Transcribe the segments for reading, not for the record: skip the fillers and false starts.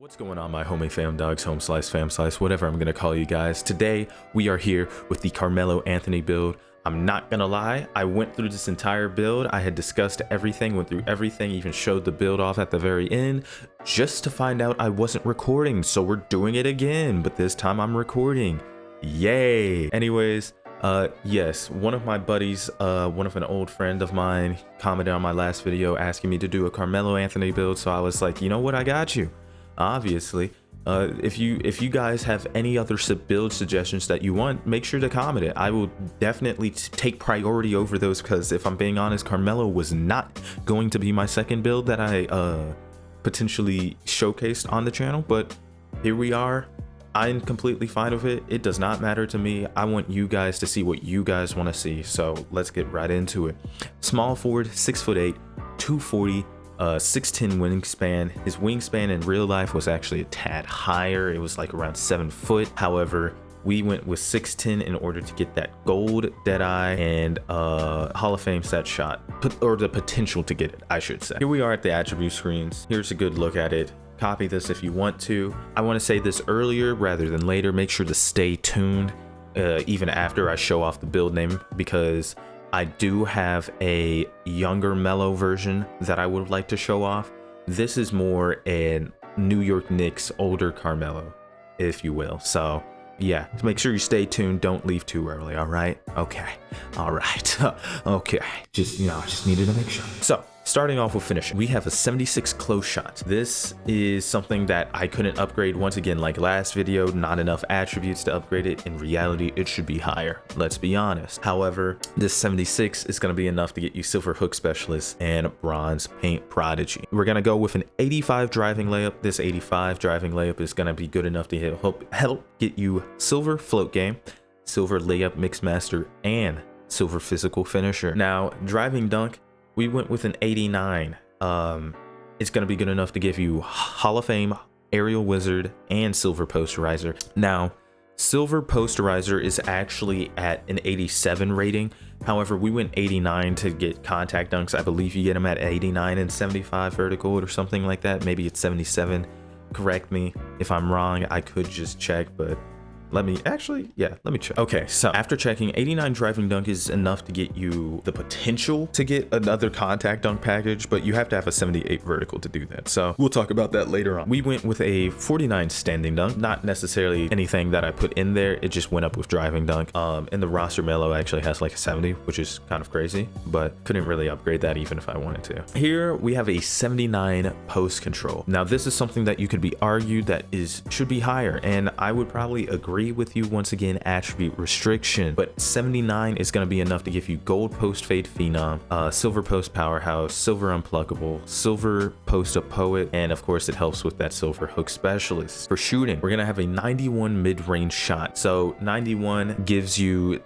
What's going on, my homie fam dogs, home slice, fam slice, whatever I'm gonna call you guys. Today we are here with the Carmelo Anthony build. I'm not gonna lie, I went through this entire build. I had discussed everything, went through everything, even showed the build off at the very end, just to find out I wasn't recording. So we're doing it again, but this time I'm recording. Yay! Anyways, yes, one of my buddies, one of an old friend of mine, commented on my last video asking me to do a Carmelo Anthony build. So I was like, you know what, I got you. Obviously, if you guys have any other build suggestions that you want, make sure to comment it. I will definitely take priority over those, because if I'm being honest, Carmelo was not going to be my second build that I potentially showcased on the channel, but here we are. I'm completely fine with it. It does not matter to me. I want you guys to see what you guys want to see, so let's get right into it. Small forward, 6'8", 240. 6'10" wingspan. His wingspan in real life was actually a tad higher. It was like around 7 foot. However, we went with 6'10" in order to get that gold Deadeye and Hall of Fame set shot, or the potential to get it, I should say. Here we are at the attribute screens. Here's a good look at it. Copy this if you want to. I want to say this earlier rather than later. Make sure to stay tuned even after I show off the build name, because I do have a younger Melo version that I would like to show off. This is more a New York Knicks older Carmelo, if you will. So yeah, make sure you stay tuned. Don't leave too early. All right. Okay. All right. Okay. Just needed to make sure. So starting off with finishing, we have a 76 close shot. This is something that I couldn't upgrade. Once again, like last video, not enough attributes to upgrade it. In reality, it should be higher. Let's be honest. However, this 76 is going to be enough to get you silver hook specialist and bronze paint prodigy. We're going to go with an 85 driving layup. This 85 driving layup is going to be good enough to help get you silver float game, silver layup mix master, and silver physical finisher. Now, driving dunk, we went with an 89. It's going to be good enough to give you Hall of Fame, aerial wizard, and silver posterizer. Now, silver posterizer is actually at an 87 rating. However, we went 89 to get contact dunks. I believe you get them at 89 and 75 vertical or something like that. Maybe it's 77. Correct me if I'm wrong. I could just check, but let me check. Okay, so after checking, 89 driving dunk is enough to get you the potential to get another contact dunk package, but you have to have a 78 vertical to do that. So we'll talk about that later on. We went with a 49 standing dunk, not necessarily anything that I put in there. It just went up with driving dunk. In the roster, Melo actually has like a 70, which is kind of crazy, but couldn't really upgrade that even if I wanted to. Here we have a 79 post control. Now this is something that you could be argued that should be higher, and I would probably agree with you. Once again, attribute restriction, but 79 is going to be enough to give you gold post fade phenom, silver post powerhouse, silver unpluckable, silver post up poet, and of course it helps with that silver hook specialist. For shooting, we're going to have a 91 mid-range shot. So 91 gives you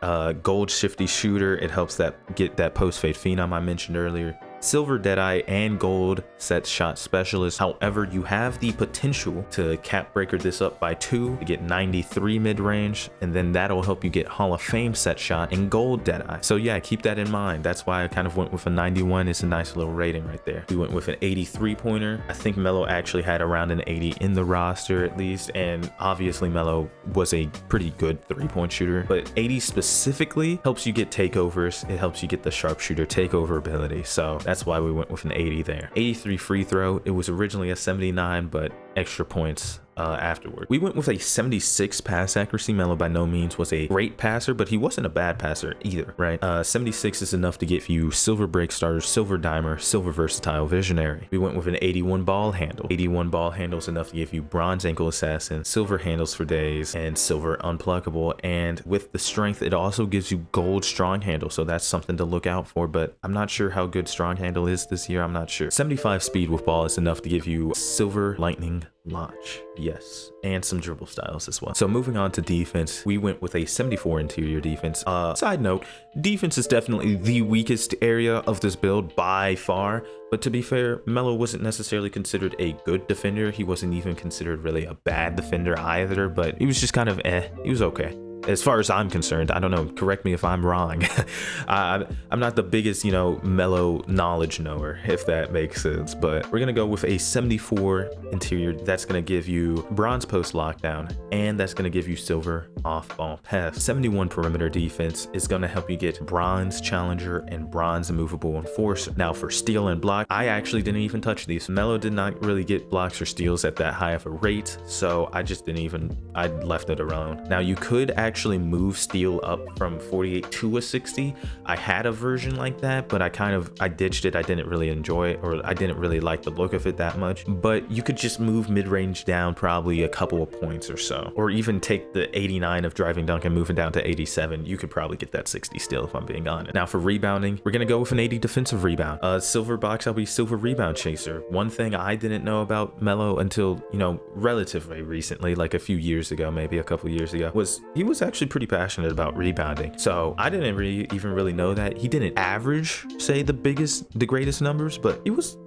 gold shifty shooter. It helps that get that post fade phenom I mentioned earlier, silver Deadeye, and gold set shot specialist. However, you have the potential to cap breaker this up by 2 to get 93 mid-range, and then that'll help you get Hall of Fame set shot and gold Deadeye. So yeah, keep that in mind. That's why I kind of went with a 91. It's a nice little rating right there. We went with an 83 pointer. I think Melo actually had around an 80 in the roster at least, and obviously Melo was a pretty good 3-point shooter, but 80 specifically helps you get takeovers. It helps you get the sharpshooter takeover ability. So that's why we went with an 80 there. 83 free throw. It was originally a 79, but extra points afterward. We went with a 76 pass accuracy. Melo by no means was a great passer, but he wasn't a bad passer either, right? 76 is enough to give you silver break starter, silver dimer, silver versatile visionary. We went with an 81 ball handle. 81 ball handle is enough to give you bronze ankle assassin, silver handles for days, and silver unpluckable. And with the strength, it also gives you gold strong handle, so that's something to look out for, but I'm not sure how good strong handle is this year. I'm not sure. 75 speed with ball is enough to give you silver lightning launch, yes, and some dribble styles as well. So moving on to defense, we went with a 74 interior defense. Side note, defense is definitely the weakest area of this build by far, but to be fair, Melo wasn't necessarily considered a good defender. He wasn't even considered really a bad defender either, but he was just kind of he was okay. as far as I'm concerned. I don't know, correct me if I'm wrong. I'm not the biggest, you know, Melo knowledge knower, if that makes sense, but we're gonna go with a 74 interior. That's gonna give you bronze post lockdown, and that's gonna give you silver off ball pass. 71 perimeter defense is gonna help you get bronze challenger and bronze immovable enforcer. Now for steal and block, I actually didn't even touch these. Melo did not really get blocks or steals at that high of a rate, so I just didn't even, I left it alone. Now you could actually move steal up from 48 to a 60. I had a version like that, but I ditched it. I didn't really enjoy it, or I didn't really like the look of it that much. But you could just move mid-range down probably a couple of points or so, or even take the 89 of driving dunk and move it down to 87. You could probably get that 60 still, if I'm being honest. Now for rebounding, we're gonna go with an 80 defensive rebound. Silver box, I'll be silver rebound chaser. One thing I didn't know about Melo until, you know, relatively recently, like a few years ago, maybe a couple years ago, was he was actually pretty passionate about rebounding. So I didn't even really know that. He didn't average, say, the greatest numbers, but he was,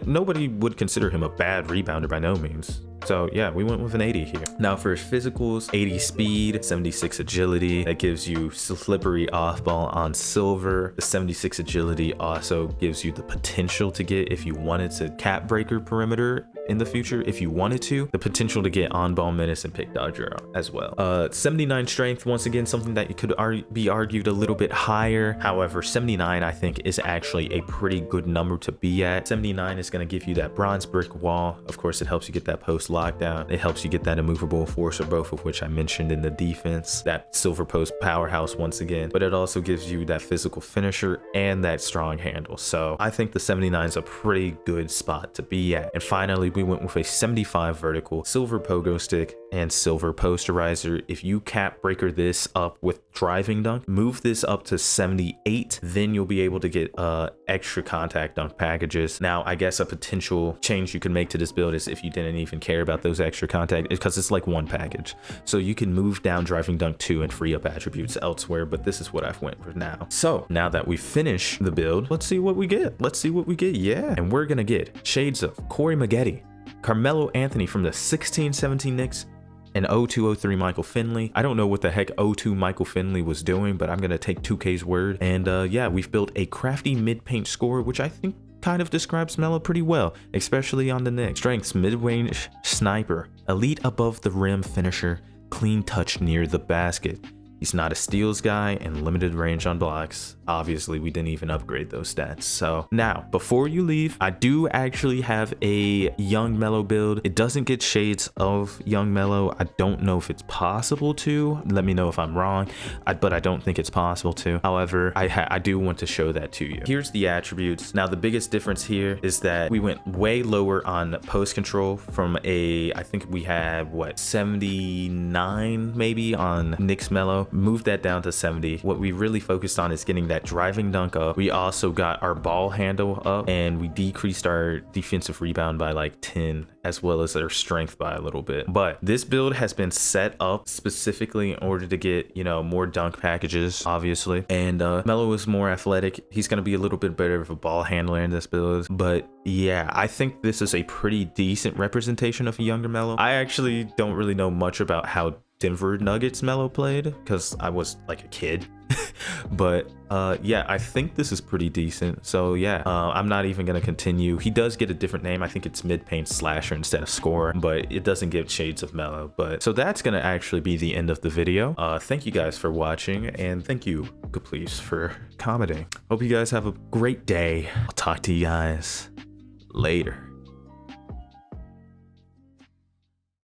nobody would consider him a bad rebounder by no means. So yeah, we went with an 80 here. Now for physicals, 80 speed, 76 agility. That gives you slippery off ball on silver. The 76 agility also gives you the potential to get, if you wanted to cap breaker perimeter in the future, if you wanted to, the potential to get on ball menace and pick dodger as well. 79 strength, once again, something that could be argued a little bit higher. However, 79 I think is actually a pretty good number to be at. 79 is going to give you that bronze brick wall. Of course, it helps you get that post lockdown. It helps you get that immovable enforcer, both of which I mentioned in the defense. That silver post powerhouse once again, but it also gives you that physical finisher and that strong handle. So I think the 79 is a pretty good spot to be at. And finally, we went with a 75 vertical, silver pogo stick, and silver posterizer. If you cap breaker this up with driving dunk, move this up to 78, then you'll be able to get extra contact dunk packages. Now, I guess a potential change you can make to this build is if you didn't even care about those extra contact, because it's like one package. So you can move down driving dunk 2 and free up attributes elsewhere, but this is what I've went for now. So now that we finish the build, let's see what we get. Let's see what we get. Yeah, and we're gonna get shades of Corey Maggette, Carmelo Anthony from the 16-17 Knicks, and 02-03 Michael Finley. I don't know what the heck 02 Michael Finley was doing, but I'm gonna take 2K's word. And yeah, we've built a crafty mid-paint scorer, which I think kind of describes Melo pretty well, especially on the Knicks. Strengths, mid-range sniper, elite above the rim finisher, clean touch near the basket. He's not a steals guy and limited range on blocks. Obviously, we didn't even upgrade those stats. So now, before you leave, I do actually have a young Melo build. It doesn't get shades of young Melo. I don't know if it's possible to. Let me know if I'm wrong, but I don't think it's possible to. However, I do want to show that to you. Here's the attributes. Now, the biggest difference here is that we went way lower on post control from I think we had, what, 79 maybe on Knicks Melo. Moved that down to 70. What we really focused on is getting that driving dunk up. We also got our ball handle up, and we decreased our defensive rebound by like 10, as well as our strength by a little bit. But this build has been set up specifically in order to get, you know, more dunk packages, obviously. And Melo is more athletic. He's going to be a little bit better of a ball handler in this build. But yeah, I think this is a pretty decent representation of a younger Melo. I actually don't really know much about how Denver Nuggets Melo played, because I was like a kid. But yeah, I think this is pretty decent. So yeah, I'm not even gonna continue. He does get a different name. I think it's mid-paint slasher instead of scorer, but it doesn't give shades of Melo. But so that's gonna actually be the end of the video. Thank you guys for watching, and thank you, Caprice, for commenting. Hope you guys have a great day. I'll talk to you guys later.